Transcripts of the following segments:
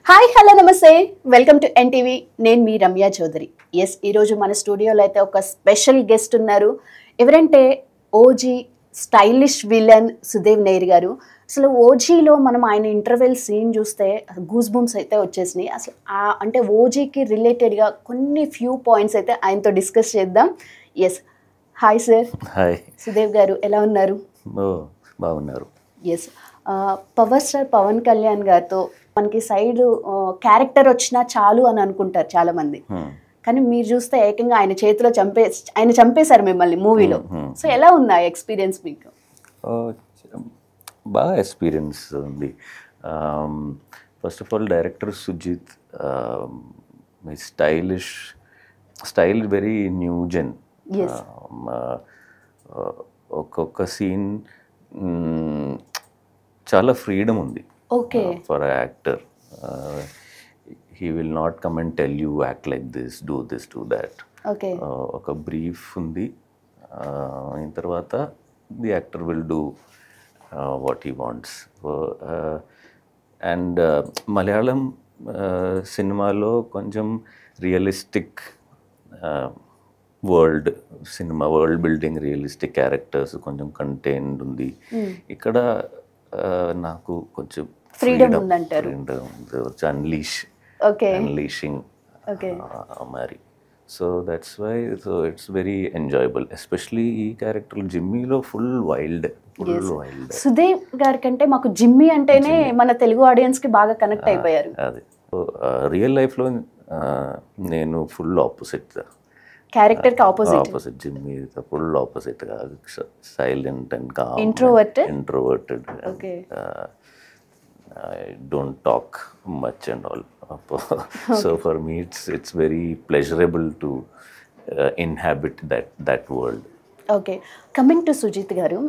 Hi hello నమస్తే welcome to NTV. నేను మీ Ramya Chowdary. Yes, ఈరోజు మన స్టూడియోలో అయితే ఒక స్పెషల్ గెస్ట్ ఉన్నారు. ఎవరంటే ఓజీ స్టైలిష్ విలన్ సుదేవ్ నేర్ గారు. అసలు ఓజీలో మనం ఆయన ఇంటర్వెల్ సీన్ చూస్తే గూస్ బంప్స్ అయితే వచ్చేసినాయి. అసలు అంటే ఓజీకి రిలేటెడ్గా కొన్ని ఫ్యూ పాయింట్స్ అయితే ఆయనతో డిస్కస్ చేద్దాం. Yes, hi sir. Hi. Sudev garu ఎలా ఉన్నారు? బాగున్నారు. Yes, power star Pawan Kalyan గారితో మనకి సైడ్ క్యారెక్టర్ వచ్చినా చాలు అని అనుకుంటారు చాలా మంది. కానీ మీరు చూస్తే ఏకంగా ఆయన చేతిలో ఆయన చంపేశారు మిమ్మల్ని మూవీలో. సో ఎలా ఉంది ఆ ఎక్స్పీరియన్స్ మీకు? బాగా ఎక్స్పీరియన్స్ ఉంది. First of all director Sujeeth, మీ స్టైల్ వెరీ న్యూ జెన్. ఒక్కొక్క సీన్ చాలా ఫ్రీడమ్ ఉంది for actor. He will not come and tell you act like this, do that. ఒక బ్రీఫ్ ఉంది, అయిన తర్వాత the actor will do what he wants. And Malayalam సినిమాలో కొంచెం realistic world building, realistic characters, కొంచెం కంటెంట్ ఉంది. ఇక్కడ నాకు కొంచెం ఫ్రీడమ్ ఉందంటారు. అన్లీషింగ్ మరి. So that's why it's very enjoyable. Especially ఈ క్యారెక్టర్ జిమ్మీలో ఫుల్ వైల్డ్. సుదేవ్ గారి కంటే మాకు జిమ్మీ అంటేనే మన తెలుగు ఆడియన్స్ కి బాగా కనెక్ట్ అయిపోయారు. అది రియల్ లైఫ్లో నేను ఫుల్ ఆపోజిట్. క్యారెక్టర్ కి opposite. Jimmy full opposite. Silent and calm, introverted. I don't talk much and all. So for me it's very pleasurable to inhabit that world. Okay, coming to Sujith garu,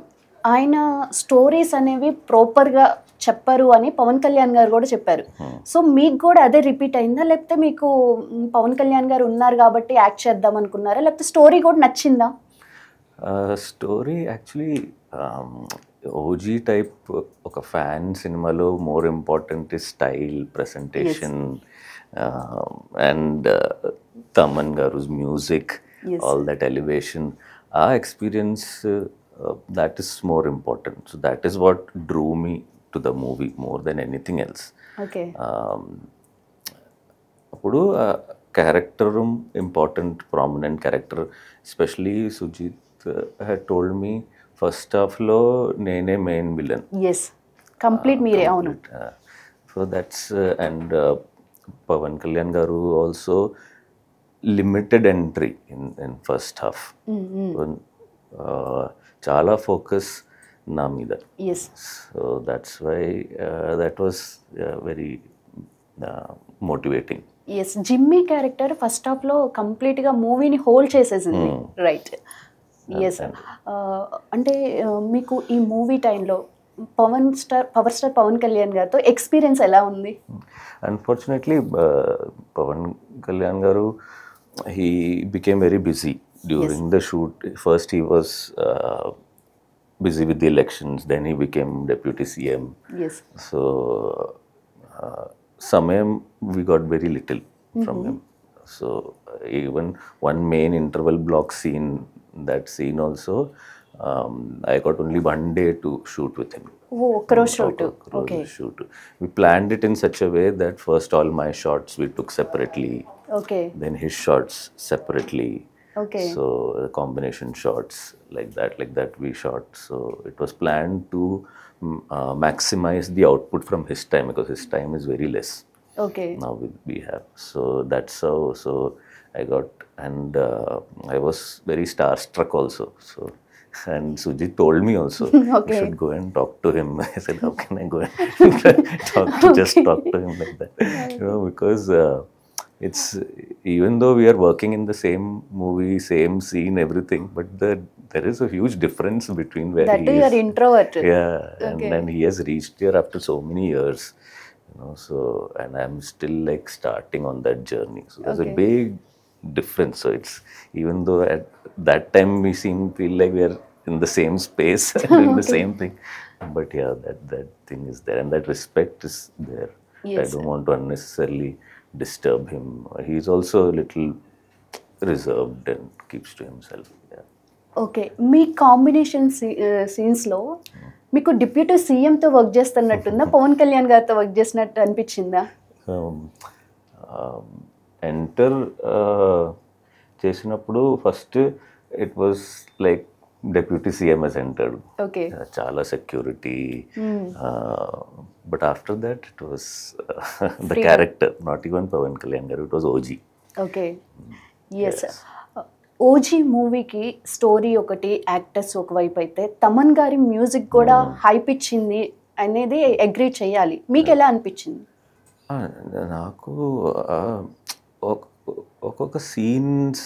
ఆయన stories అనేవి ప్రాపర్గా చెప్పారు అని పవన్ కళ్యాణ్ గారు కూడా చెప్పారు. So మీకు కూడా అదే రిపీట్ అయిందా, లేకపోతే మీకు పవన్ కళ్యాణ్ గారు ఉన్నారు కాబట్టి యాక్ట్ చేద్దాం అనుకున్నారా, లేకపోతే స్టోరీ కూడా నచ్చిందా? స్టోరీ యాక్చువల్లీ ఓజీ టైప్ ఒక ఫ్యాన్ సినిమాలో more important is style, presentation, and Thaman గారు మ్యూజిక్, ఆల్ దట్ ఎలివేషన్. ఆ experience, that is more important. So that is what drew me to the movie more than anything else. Okay. Appudu character important, prominent character, especially Sujit had told me first half lo nene main villain. Yes, complete mere avunu. So that's and Pavan Kalyan garu also limited entry in first half. చాలా focus నా మీద. So that's why that was very motivating. Yes, Jimmy character first హాఫ్లో కంప్లీట్గా మూవీని hold చేసేసింది, right? Yes, అంటే మీకు ఈ మూవీ టైంలో పవర్ స్టార్ పవన్ కళ్యాణ్ గారితో ఎక్స్పీరియన్స్ ఎలా ఉంది? అన్ఫార్చునేట్లీ పవన్ కళ్యాణ్ గారు, he became very busy during the shoot. First he was busy with the elections, then he became deputy CM. Yes. So samayam we got very little from him. So even one main interval block scene, that scene also, I got only one day to shoot with him. Oh, cross shoot. Okay. Shoot. We planned it in such a way that first all my shots we took separately. Okay. Then his shots separately. Okay. So combination shots like that we shot. So it was planned to maximize the output from his time, because his time is very less. Okay. Now we have. So that's how. So I got, and I was very starstruck also. So, and Sujit told me also, okay, you should go and talk to him. I said, how can I go and just talk to him like that? Because it's, even though we are working in the same movie, same scene, everything, but there is a huge difference between where that he is. You are introvert. Yeah, okay, and then he has reached here after so many years, so, and I'm still like starting on that journey. So there's a big difference. So it's, even though at that time we feel like we are in the same space and doing the same thing, but yeah, that thing is there, and that respect is there. I don't want to unnecessarily disturb him. He's also a little reserved and keeps to himself. Yeah. Okay, మీ combination సీన్స్లో మీకు deputy సీఎంతో work చేస్తున్నట్టుందా, పవన్ కళ్యాణ్ గారితో work చేసినట్టు అనిపించిందా? Enter చేసినప్పుడు first it was like deputy CMs entered. Okay, చాలా security. But after that it was the character, not even Pawan Kalyan garu, it was OG. Okay, yes. OG మూవీకి స్టోరీ ఒకటి, యాక్టర్స్ ఒకవైపు అయితే తమన్ గారి మ్యూజిక్ కూడా హైప్ ఇచ్చింది అనేది అగ్రీ చేయాలి. మీకు ఎలా అనిపించింది? నాకు ఒక్కొక్క సీన్స్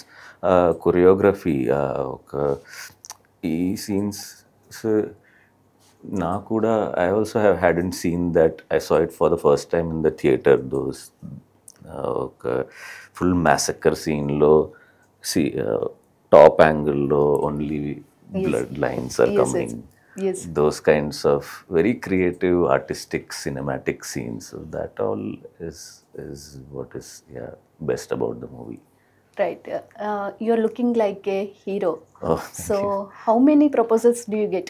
కొరియోగ్రఫీ, ఒక ఈ సీన్స్ నాకు కూడా I also have hadn't seen that. I saw it for the first time in the theatre. Those ఒక ఫుల్ మ్యాసకర్ సీన్లో టాప్ యాంగిల్లో only blood lines are coming. Those kinds of very creative, artistic, cinematic scenes. So that all is what is best about the movie. Right. You're looking like a hero. Oh, so how many proposals do you get?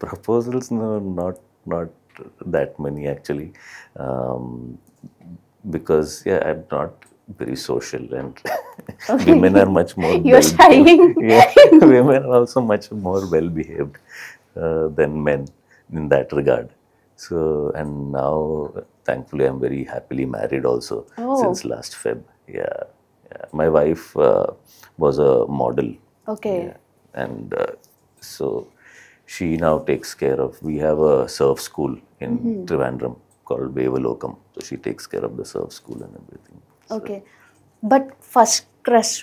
Proposals? No, not that many actually, because I'm not very social, and women are much more. You're shying. Yeah, women are also much more well behaved than men in that regard. So, and now thankfully I'm very happily married also. Since last Feb. Yeah. My wife was a model. Okay. Yeah. And so she now takes care of, we have a surf school in Trivandrum called Vevalokam. So she takes care of the surf school and everything. So, okay. But first crush,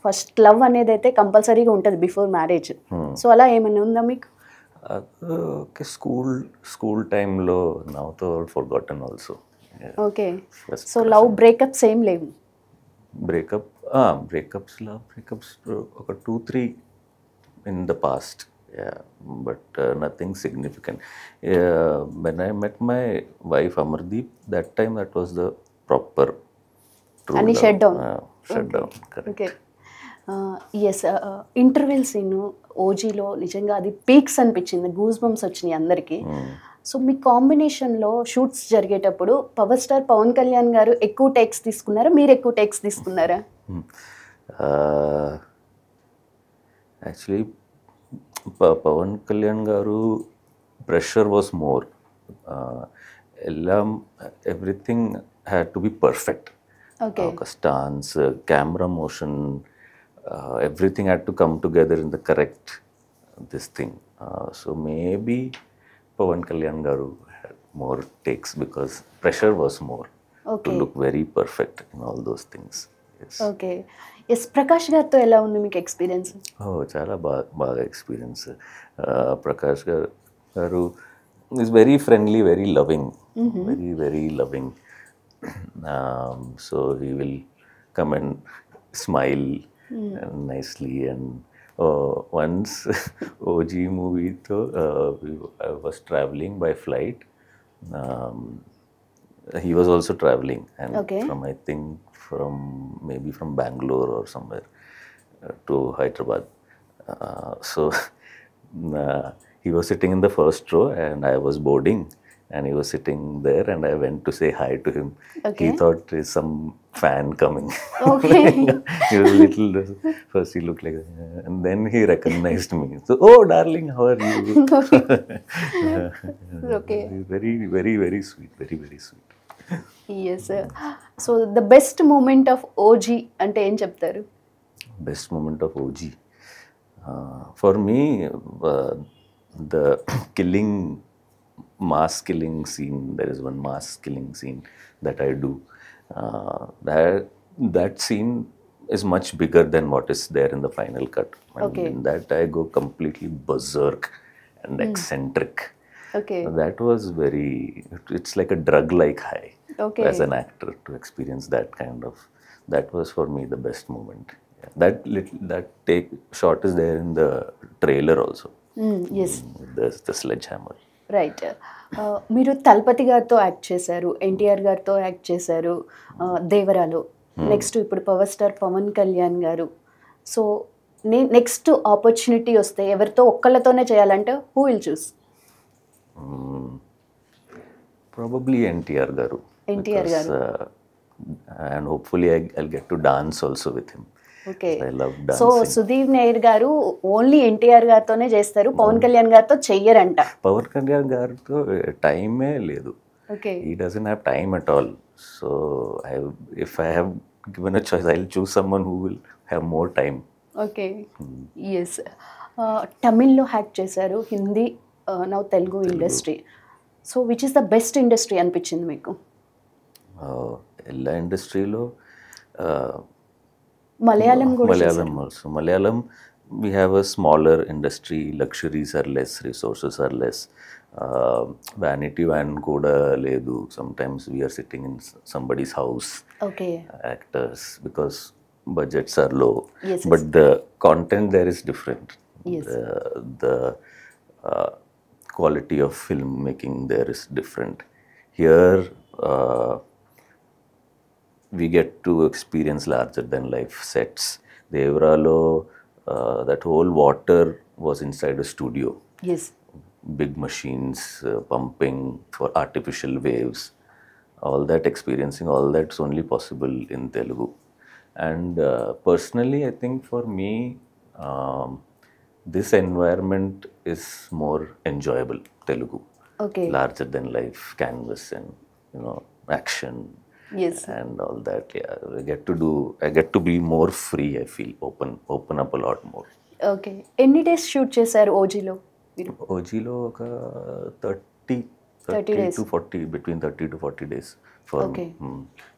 first love అనేది అయితే కంపల్సరీగా ఉంటుంది before marriage. So అలా ఏమైనా ఉందా మీకు? Okay, school టైంలో నౌతో forgotten also. Okay, so love breakups ఏం లేవు? బ్రేకప్స్ ఒక 2-3 in the past, yeah, but nothing significant. When I met my wife Amardeep, that time that was the proper true and love. shut down. Shut down, correct. Okay. Yes, interval scene ఓజీలో నిజంగా అది peaks అనిపించింది, goose bumps వచ్చినాయి అందరికీ. So మీ కాంబినేషన్లో shoots జరిగేటప్పుడు power star Pawan Kalyan గారు ఎక్కువ టేక్స్ తీసుకున్నారా, మీరు ఎక్కువ టేక్స్ తీసుకున్నారా? Actually Pawan Kalyan garu pressure was more. Everything had to be perfect. ఒక stance, camera motion, everything had to come together in the correct this thing. So maybe Pawan Kalyan garu had more takes because pressure was more to look very perfect in all those things. Yes. Okay. Yes, Prakash garto ela undi meeku experience? Oh, chala baga experience. Prakash garu is very friendly, very loving, very very loving. So he will come and smile nicely. And once OG movie to I was traveling by flight. He was also traveling, and from I think maybe from Bangalore or somewhere to Hyderabad. So he was sitting in the first row and I was boarding, and he was sitting there, and I went to say hi to him. He thought there's some fan coming. Okay. He was a little, first he looked like that, and then he recognized me. So, oh darling, how are you? Okay. Very, very, very sweet. Very, very sweet. Yes. So the best moment of OG ante em cheptaru? Best moment of OG. For me, the mass killing scene. There is one mass killing scene that I do. That scene is much bigger than what is there in the final cut. And in that I go completely berserk and eccentric. Okay. That was it's like a drug-like high as an actor to experience that kind of. That was for me the best moment. That take shot is there in the trailer also. Yes. There's the sledgehammer. Right. మీరు తలపతి గారితో act చేశారు, ఎన్టీఆర్ గారితో act చేశారు, దేవరాలో. Next ఇప్పుడు power star Pawan Kalyan గారు. So next opportunity వస్తే ఎవరితో ఒక్కళ్ళతోనే చేయాలంటే who will choose? Probably NTR గారు. ఎన్టీఆర్ గారు. And hopefully I'll get to dance also with him. Okay. I love dancing. So Sudeep నేర్ గారు ఓన్లీ ఎన్టీఆర్ గారితోనే చేస్తారు, పవన్ కళ్యాణ్ గారితో చెయ్యరంట. పవన్ కళ్యాణ్ గారితో టైమే లేదు. Okay. He doesn't have time at all. So if I have given a choice, I'll choose someone who will have more time. Okay. Yes. తమిళ్లో act చేశారు, Hindi, now Telugu industry. So which is the best industry అనిపించింది మీకు? എല്ലാ ఇండస్ట్రీలో మలయాళం కూడా Malayalam also. Malayalam, we have a smaller industry, luxuries are less, resources are less. Vanity van kuda ledu. Sometimes we are sitting in somebody's house, okay. actors, because budgets are low. Yes, But the content there is different. Yes. The quality of filmmaking there is different. Here, we get to experience larger than life sets. Devralo, that whole water was inside a studio. Yes. Big machines pumping for artificial waves. All that experiencing, all that's only possible in Telugu. And personally, I think for me, this environment is more enjoyable, Telugu. Okay. Larger than life canvas and, action. Yes. And all that. Yeah, I get to be more free. I feel open up a lot more. Okay. ఎన్ని days shoot చేశారు ఓజీలో మీరు? ఓజీలో ఒక 30 days. to 40, between 30 to 40 days for okay.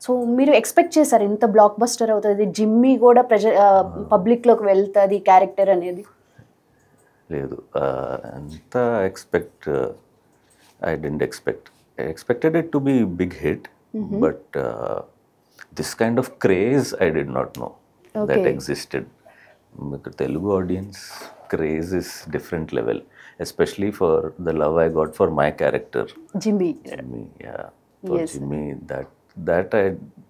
So మీరు expect చేశారు ఇంత block buster అవుతుంది, Jimmy కూడా పబ్లిక్లోకి వెళ్తుంది క్యారెక్టర్ అనేది? లేదు, అంత I didn't expect. I expected it to be big hit, but this kind of craze I did not know that existed. Telugu audience craze is different level, especially for the love I got for my character. Jimmy. Yeah. For Yes. Jimmy, that I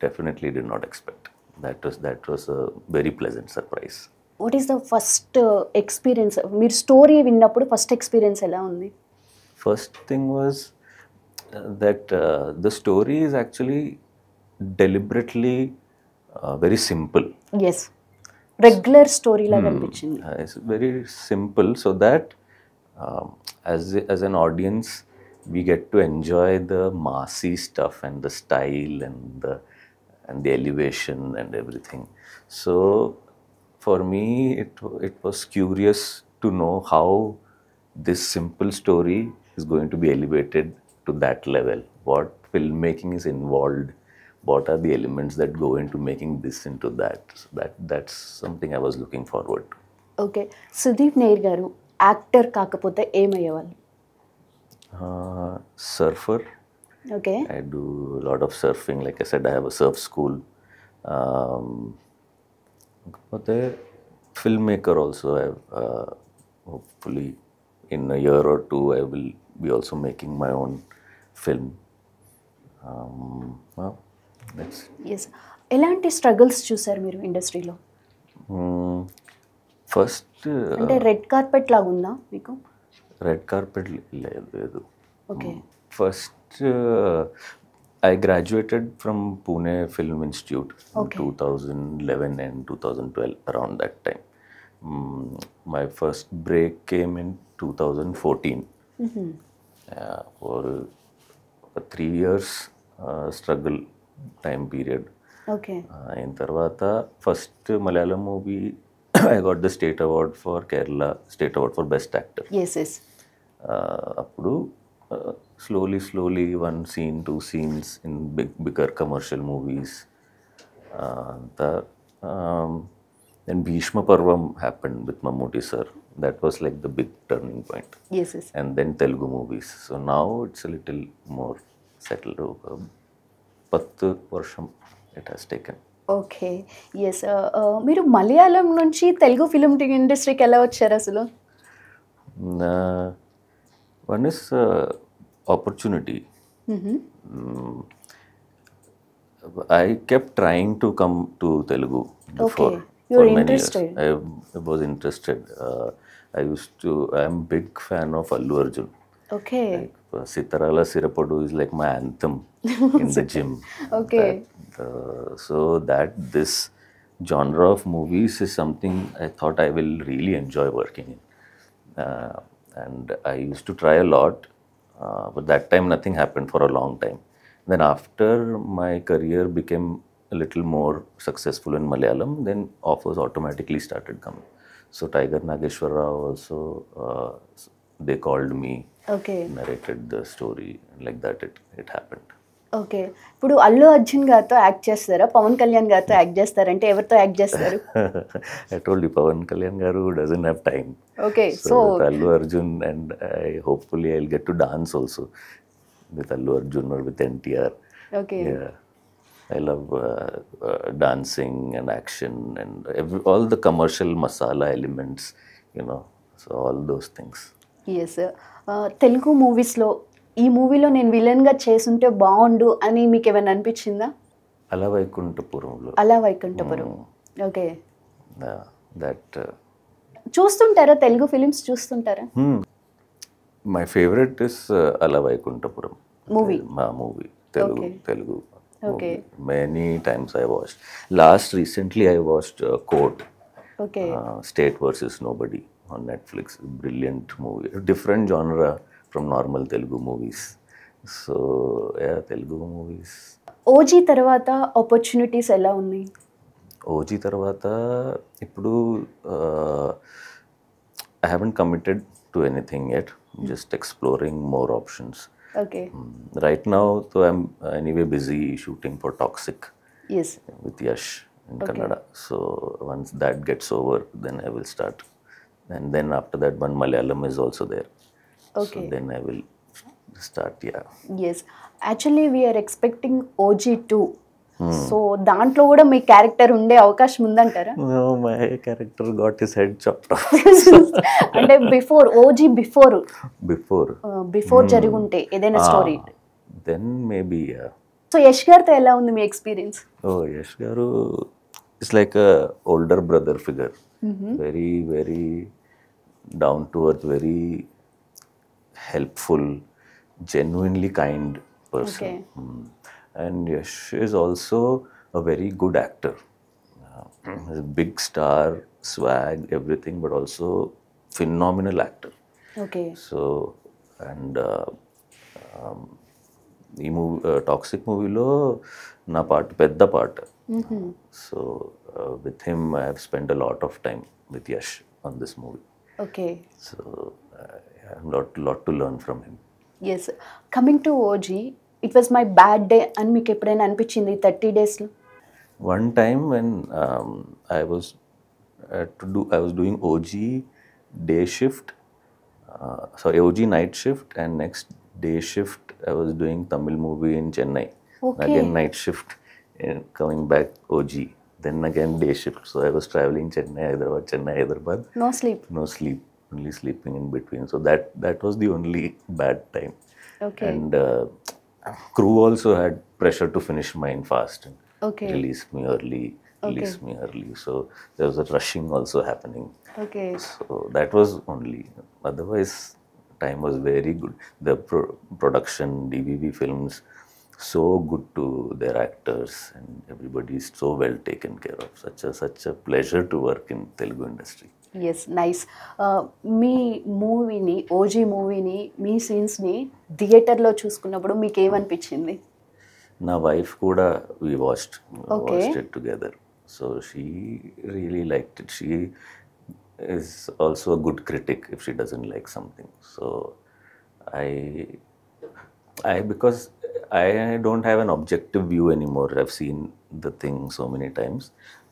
definitely did not expect. That was a very pleasant surprise. What is the first experience? మీరు story విన్నప్పుడు first experience ఎలా ఉంది? First thing was that the story is actually deliberately very simple. Yes. Regular story లాగా అనిపించింది. It's very simple, so that as an audience we get to enjoy the massy stuff and the style and the elevation and everything. So for me it was curious to know how this simple story is going to be elevated to that level. What filmmaking is involved, what are the elements that go into making this into that. So that's something I was looking forward to. Okay. Sudeep నేర్ గారు actor కాకపోతే ఏమయ్యేవాళ్ళు? Surfer. Okay. I do a lot of surfing. Like I said, I have a surf school. But a filmmaker also. Hopefully in a year or two I will be also making my own film. Well, that's yes. ఎలాంటి struggles చూసారు మీరు ఇండస్ట్రీలో? first అంటే red carpet లాగా ఉందా మీకు? red carpet లేదు. Okay. First, I graduated from Pune Film Institute in 2011 and 2012, around that time. My first break came in 2014. For a 3 years struggle time period. Okay. In Tarvata, first Malayalam movie, I got the state award for Kerala, state award for best actor. Yes. Yes. Appudu slowly 1 scene, 2 scenes in bigger commercial movies. Then Bhishma Parvam happened with Mammootty sir. That was like the big turning point. Yes. Yes. And then Telugu movies. So now it's a little more settled. 10 varsham it has taken. Okay. Yes. మీరు మలయాళం నుంచి Telugu film ఇండస్ట్రీకి ఎలా వచ్చారు అసలు? One is opportunity. I kept trying to come to Telugu before. Okay, you're for many interested. years. I was interested. I'm big fan of Allu Arjun. Okay. Like, Sitarala Sirapadu is like my anthem in the gym. Okay. So that this genre of movies is something I thought I will really enjoy working in. And I used to try a lot, but that time nothing happened for a long time. Then after my career became a little more successful in Malayalam, then offers automatically started coming. So Tiger Nageshwar Rao also, they called me, Okay. narrated the story, and like that it happened. Okay, ఇప్పుడు అల్లు అర్జున్ గారితో act చేస్తారా, పవన్ కళ్యాణ్ గారితో act చేస్తారంటే ఎవరితో act చేస్తారు? I told you, Pavan Kalyan Garu doesn't have time. Okay, So with Allu Arjun, and hopefully I'll get to dance also with Allu Arjun or with NTR. Okay. Yeah, I love dancing and action and all the commercial masala elements, so all those things. Yes, Telugu మూవీస్లో ఈ మూవీలో నేను విలన్గా చేసుంటే బాగుండు అని మీకు ఏమైనా అనిపించిందా? అలా వైకుంఠపురంలో. అలా వైకుంఠపురం. ఓకే. దట్ చూస్తుంటారా, తెలుగు ఫిలిమ్స్ చూస్తుంటారా? My favourite is Ala Vaikunthapuram movie. మా movie, Telugu. Okay. Many times I watched. Recently I watched Court. Okay. State versus Nobody on Netflix. Brilliant movie. Different genre from normal Telugu movies. So yeah, Telugu movies. OG తర్వాత opportunities ఎలా ఉన్నాయి? OG తర్వాత ఇప్పుడు I haven't committed to anything yet. Just exploring more options. Okay. Right now, so I'm anyway busy shooting for Toxic. Yes. With Yash in Kannada. So once that gets over, then I will start. And then after that, one Malayalam is also there. Okay. So then I will start, yeah. Yes. Actually, we are expecting OG 2. So దాంట్లో కూడా మీ character ఉండే అవకాశం ఉందంటారా? No, my character got his head chopped off. అంటే OG before జరుగుంటే ఏదైనా story, then maybe, yeah. So Yash గారితో ఎలా ఉంది మీ experience? Yash Garu is like a older brother figure. Very, very down to earth, very helpful, genuinely kind person. Okay. And Yash is also a very good actor. He's a big star, swag, everything, but also phenomenal actor. Okay. So, and ఈ movie Toxic మూవీలో నా part పెద్ద part. So with him I have spend a lot of time with Yash on this movie. Okay. So lot to learn from him. Yes, coming to OG, it was my bad day అని మీకు ఎప్పుడైనా అనిపించింది 30 డేస్లో? One time when I was doing OG day shift, OG night shift, and next day shift I was doing Tamil movie in Chennai. Okay. Again night shift, and coming back OG. Then again day shift. So I was traveling Chennai, Hyderabad. No sleep. No sleep, only sleeping in between. So that was the only bad time. Okay. And crew also had pressure to finish mine fast. Okay. Release me early. So there was a rushing also happening. Okay. So that was only. Otherwise, time was very good. The production, DVV Films, so good to their actors, and everybody is so well taken care of. Such a pleasure to work in Telugu industry. Yes, nice. మీ మూవీని, OG మూవీని, మీ సీన్స్ని థియేటర్లో చూసుకున్నప్పుడు మీకు ఏమనిపించింది? నా wife కూడా we watched it together. So she really liked it. She is also a good critic if she doesn't like something. So because I don't have an objective view anymore. I've seen the thing so many times.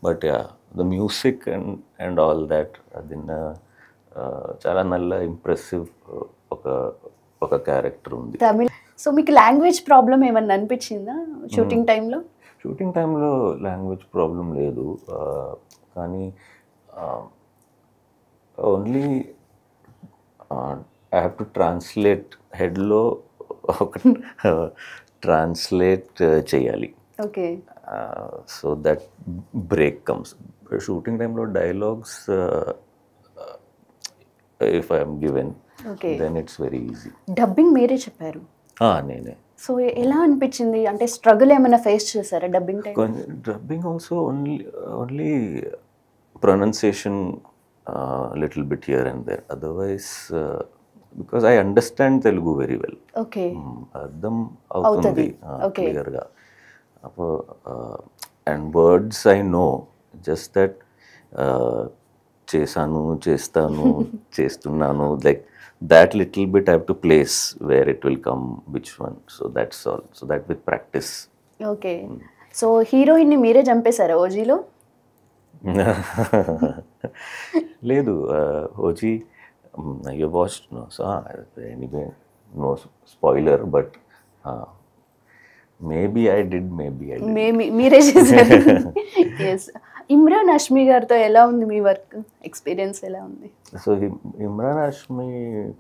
But yeah, the music and all that, adina చాలా నల్ల impressive ఒక character ఉంది. Tamil. So మీకు language problem ఏమన్నా అనిపించిందా shooting టైంలో? Shooting టైంలో language problem లేదు, కానీ only I have to translate headలో ఒక ట్రాన్స్లేట్ చేయాలి. Okay. So that break comes. Shooting టైంలో dialogues if I'm given then it's very easy. Dubbing మీరే చెప్పారు? నేనే. సో ఎలా అనిపించింది? అంటే స్ట్రగుల్ ఏమైనా ఫేస్ చేశారా dubbing time? Dubbing also only pronunciation little bit here and there, otherwise because I understand Telugu very well. Okay. అర్థం అవుతుంది క్లియర్గా. And words I know, just that చేశాను, చేస్తాను, చేస్తున్నాను, like that little bit I have to place where it will come, which one. So that's all. So that with practice. Okay. So heroine ని మీరే చంపేశారా ఓజీలో? లేదు, OG you watched, no? So anyway, no spoiler, but maybe I did. మీరే చేశారు. Yes. Imran Hashmi గారితో ఎలా ఉంది మీ work experience? ఎలా ఉంది? సో ఇమ్రాన్ హష్మీ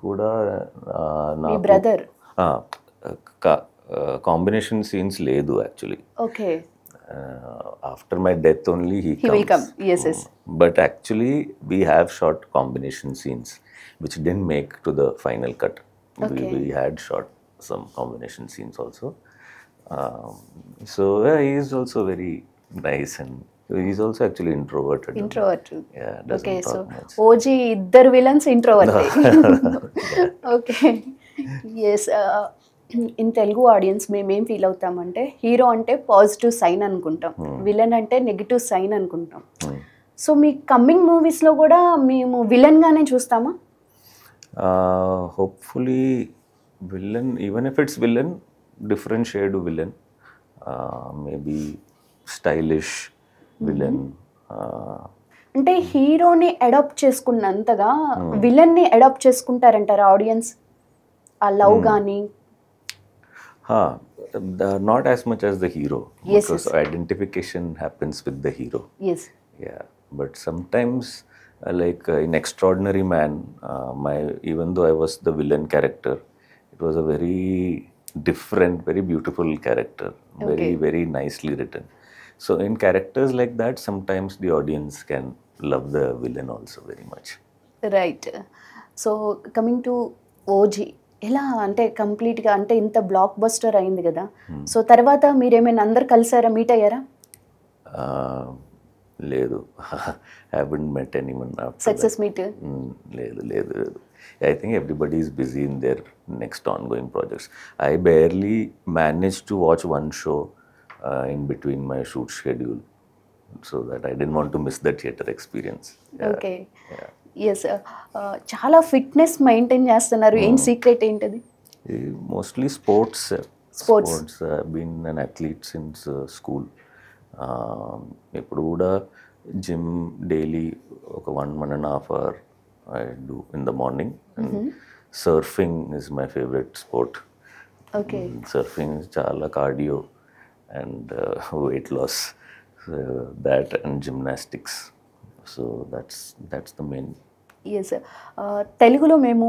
కూడా నా బ్రదర్. కాంబినేషన్ సీన్స్ లేదు actually. Okay. After my death only he come. yes. But actually we have short combination scenes which didn't make to the final cut. We had shot some combination scenes also. So he is also very nice, and he's also actually introverted. Yeah, doesn't talk much. OG ఇద్దరు villains introvert. Okay. yes. In Telugu audience మేమేం feel అవుతామంటే hero అంటే positive sign అనుకుంటాం, villain అంటే negative sign అనుకుంటాం. So మీ coming మూవీస్లో కూడా మేము విలన్గానే చూస్తామా? Hopefully villain, even if it's villain, different shade villain, maybe stylish villain. అంటే హీరోని అడాప్ట్ చేసుకున్నంతగా విలన్ని అడాప్ట్ చేసుకుంటారంటారా ఆడియన్స్? ఆ లవ్ కానీ not as much as the hero. Yes, because identification happens with the hero. Yes. Yeah, but sometimes like in Extraordinary Man, even though I was the villain character, it was a very different, very beautiful character, very nicely written. So in characters like that, sometimes the audience can love the villain also very much. Right. So coming to OG, ఎలా అంటే కంప్లీట్గా అంటే ఇంత block buster అయింది కదా, so తర్వాత మీరేమైనా అందరు కలిసారా, మీట్ అయ్యారా? లేదు, haven't met anyone after success meet. లేదు. I think everybody is busy in their next ongoing projects. I barely managed to watch one show in between my shoot schedule, so that I didn't want to miss the theater experience. Yeah. Okay. Yeah. Yes. చాలా fitness maintain చేస్తున్నారు. ఏం secret ఏంటది? Mostly sports. Been an athlete since school. ఇప్పుడు కూడా gym daily ఒక 1.5 hour I do in the morning. Surfing is my favorite sport. Okay. Surfing is chala cardio and weight loss. That and gymnastics. So that's the main. Yes. తెలుగులో మేము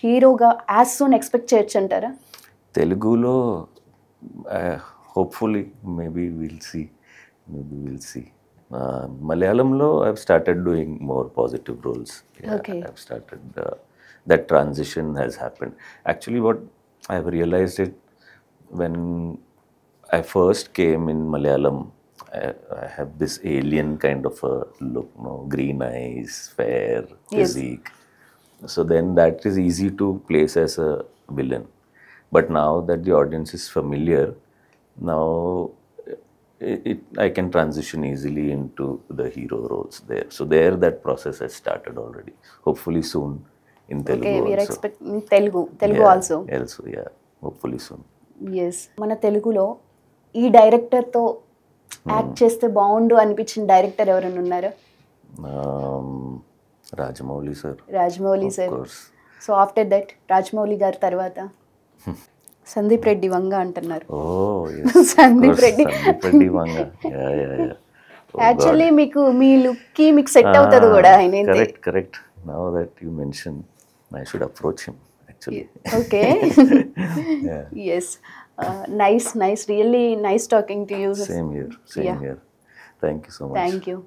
హీరోగా as soon expect చేయొచ్చు అంటారా? తెలుగులో hopefully maybe will see. Malayalamlo I've started doing more positive roles. Yeah, okay. I've started that transition has happened. Actually what I've realized it when I first came in Malayalam, I have this alien kind of a look, green eyes, fair physique. So then that is easy to place as a villain. But now that the audience is familiar, now I can transition easily into the hero roles there. So there that process has started already. Hopefully soon in Telugu. Okay, we are expecting Telugu yeah, also. Also, yeah. Hopefully soon. Yes. మన తెలుగులో ఈ director తో act చేస్తే బాగుండు అనిపించిన director ఎవరైనా ఉన్నారా? Rajamouli sir. So after that Rajamouli గారి తర్వాత సందీప్ రెడ్డి వంగ అంటున్నారు. సందీప్ రెడ్డి వంగ యాక్చువల్లీ మీకు మీ లుక్ కి మీకు సెట్ అవుతుంది కూడా ఆయన. Correct. Now that you mention I should approach him actually. Okay. Yeah. Yes. Nice. Really nice talking to you. Same here. Yeah. Thank you so much. Thank you.